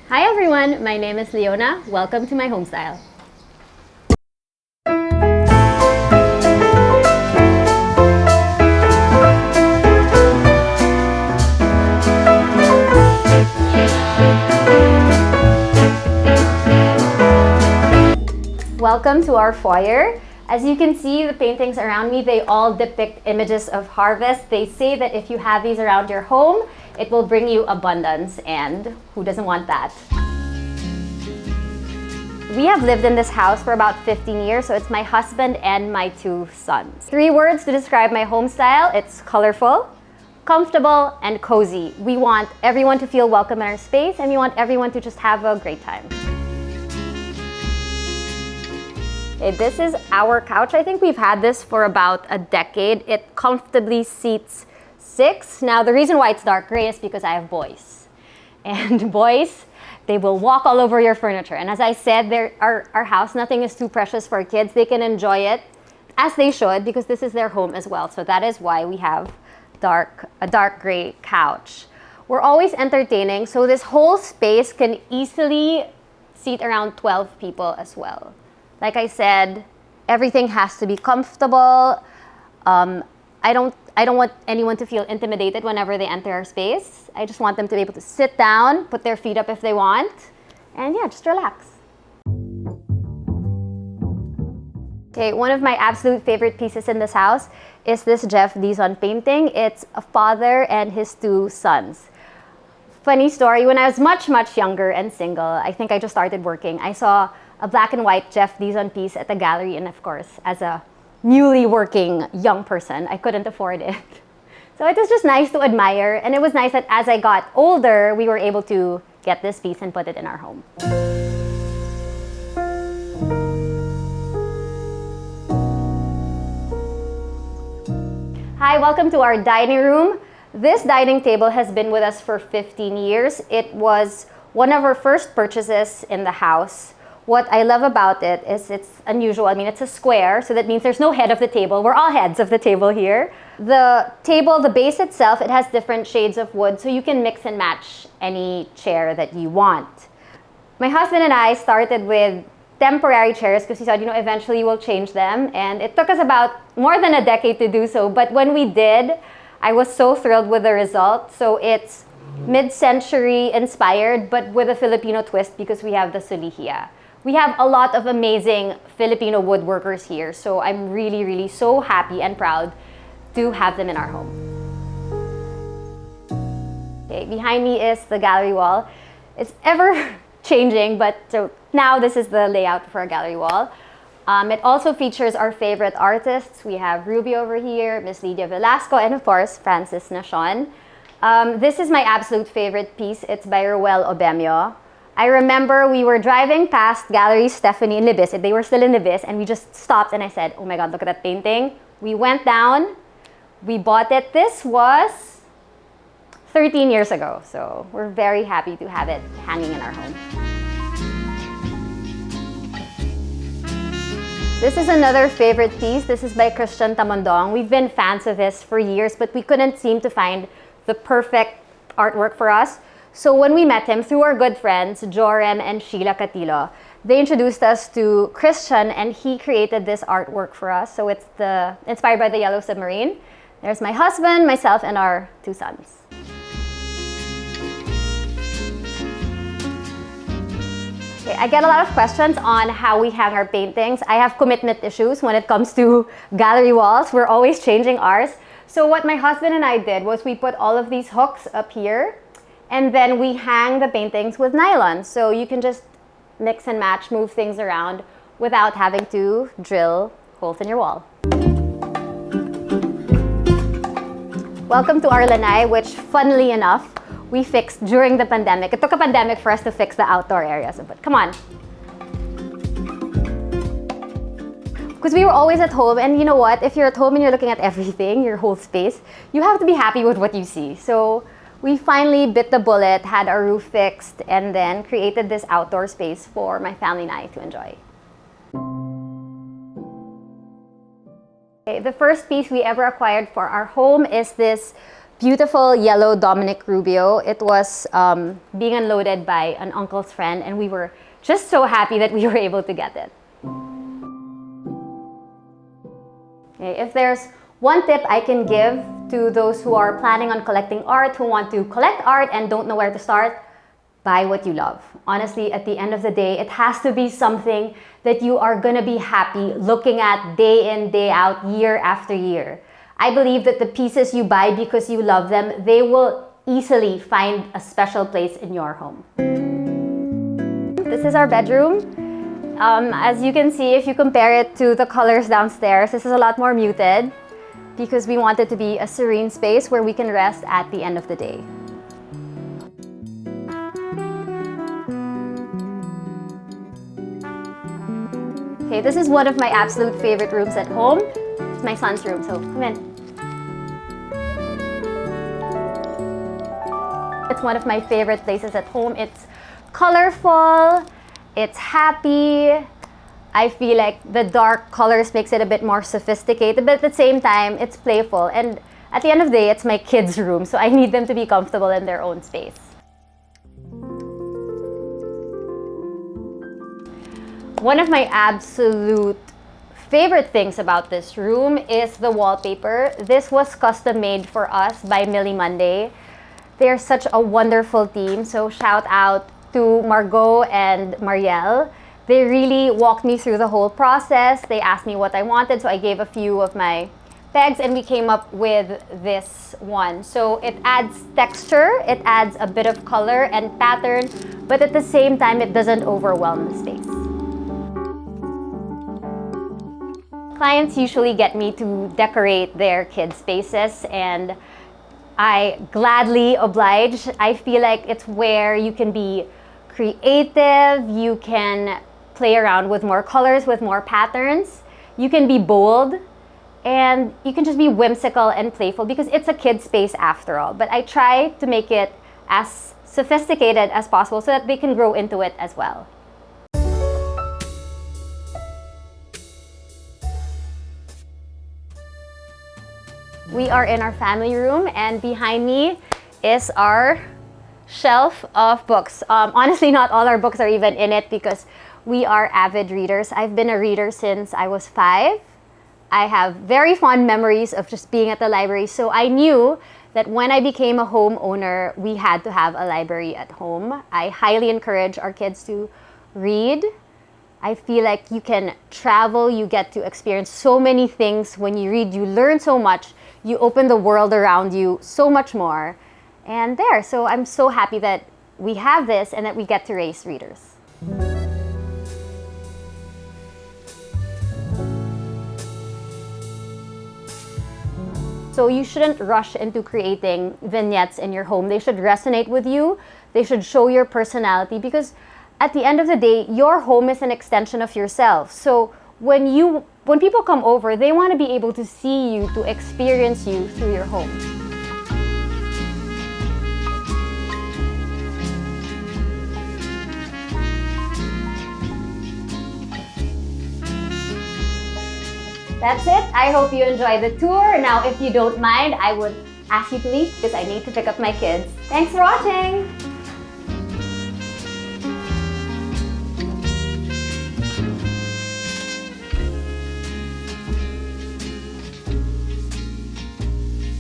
Hi everyone, my name is Leona. Welcome to my homestyle. Welcome to our foyer. As you can see, the paintings around me, they all depict images of harvest. They say that if you have these around your home, it will bring you abundance, and who doesn't want that? We have lived in this house for about 15 years, so it's my husband and my 2 sons. 3 words to describe my home style: it's colorful, comfortable, and cozy. We want everyone to feel welcome in our space, and we want everyone to just have a great time. Okay, this is our couch. I think we've had this for about a decade. It comfortably seats 6. Now, the reason why it's dark gray is because I have boys. And boys, they will walk all over your furniture. And as I said, our house, nothing is too precious for kids. They can enjoy it, as they should, because this is their home as well. So that is why we have a dark gray couch. We're always entertaining, so this whole space can easily seat around 12 people as well. Like I said, everything has to be comfortable. I don't want anyone to feel intimidated whenever they enter our space. I just want them to be able to sit down, put their feet up if they want, and yeah, just relax. Okay, one of my absolute favorite pieces in this house is this Jeff Dizon painting. It's a father and his 2 sons. Funny story, when I was much younger and single, I think I just started working, I saw a black and white Jeff Dizon piece at the gallery, and of course, as a newly working young person, I couldn't afford it. So it was just nice to admire, and it was nice that as I got older, we were able to get this piece and put it in our home. Hi, welcome to our dining room. This dining table has been with us for 15 years. It was one of our first purchases in the house. What I love about it is it's unusual. I mean, it's a square, so that means there's no head of the table. We're all heads of the table here. The table, the base itself, it has different shades of wood, so you can mix and match any chair that you want. My husband and I started with temporary chairs because we said, eventually we'll change them. And it took us about more than a decade to do so. But when we did, I was so thrilled with the result. So it's mid-century inspired, but with a Filipino twist because we have the sulihia. We have a lot of amazing Filipino woodworkers here, so I'm really so happy and proud to have them in our home. Okay, behind me is the gallery wall. It's ever changing, but so now this is the layout for our gallery wall. It also features our favorite artists. We have Ruby over here, Miss Lydia Velasco, and of course, Francis Nashon. This is my absolute favorite piece. It's by Ruel Obemio. I remember we were driving past Gallery Stephanie in Libis. They were still in Libis, and we just stopped and I said, oh my God, look at that painting. We went down, we bought it. This was 13 years ago, so we're very happy to have it hanging in our home. This is another favorite piece. This is by Christian Tamondong. We've been fans of his for years, but we couldn't seem to find the perfect artwork for us. So when we met him through our good friends, Jorem and Sheila Catilo, they introduced us to Christian, and he created this artwork for us. So it's inspired by the Yellow Submarine. There's my husband, myself, and our 2 sons. Okay, I get a lot of questions on how we hang our paintings. I have commitment issues when it comes to gallery walls. We're always changing ours. So what my husband and I did was we put all of these hooks up here, and then we hang the paintings with nylon. So you can just mix and match, move things around without having to drill holes in your wall. Welcome to our Lanai, which funnily enough, we fixed during the pandemic. It took a pandemic for us to fix the outdoor areas, but come on. Because we were always at home, and you know what? If you're at home and you're looking at everything, your whole space, you have to be happy with what you see. So we finally bit the bullet, had our roof fixed, and then created this outdoor space for my family and I to enjoy. Okay, the first piece we ever acquired for our home is this beautiful yellow Dominic Rubio. It was being unloaded by an uncle's friend, and we were just so happy that we were able to get it. Okay, if there's one tip I can give to those who are planning on collecting art, who want to collect art and don't know where to start, buy what you love. Honestly, at the end of the day, it has to be something that you are gonna be happy looking at day in, day out, year after year. I believe that the pieces you buy because you love them, they will easily find a special place in your home. This is our bedroom. As you can see, if you compare it to the colors downstairs, this is a lot more muted because we want it to be a serene space where we can rest at the end of the day. Okay, this is one of my absolute favorite rooms at home. It's my son's room, so come in. It's one of my favorite places at home. It's colorful, it's happy. I feel like the dark colors makes it a bit more sophisticated, but at the same time, it's playful. And at the end of the day, it's my kids' room, so I need them to be comfortable in their own space. One of my absolute favorite things about this room is the wallpaper. This was custom made for us by Millie Monday. They're such a wonderful team, so shout out to Margot and Marielle. They really walked me through the whole process. They asked me what I wanted, so I gave a few of my pegs and we came up with this one. So it adds texture, it adds a bit of color and pattern, but at the same time, it doesn't overwhelm the space. Clients usually get me to decorate their kids' spaces, and I gladly oblige. I feel like it's where you can be creative, you can play around with more colors, with more patterns, you can be bold, and you can just be whimsical and playful because it's a kid's space after all. But I try to make it as sophisticated as possible so that they can grow into it as well. We are in our family room, and behind me is our shelf of books. Honestly, not all our books are even in it because we are avid readers. I've been a reader since I was 5. I have very fond memories of just being at the library, so I knew that when I became a homeowner, we had to have a library at home. I highly encourage our kids to read. I feel like you can travel, you get to experience so many things. When you read, you learn so much. You open the world around you so much more. And so I'm so happy that we have this and that we get to raise readers. So you shouldn't rush into creating vignettes in your home. They should resonate with you. They should show your personality because at the end of the day, your home is an extension of yourself. So when people come over, they want to be able to see you, to experience you through your home. That's it. I hope you enjoyed the tour. Now, if you don't mind, I would ask you to leave because I need to pick up my kids. Thanks for watching.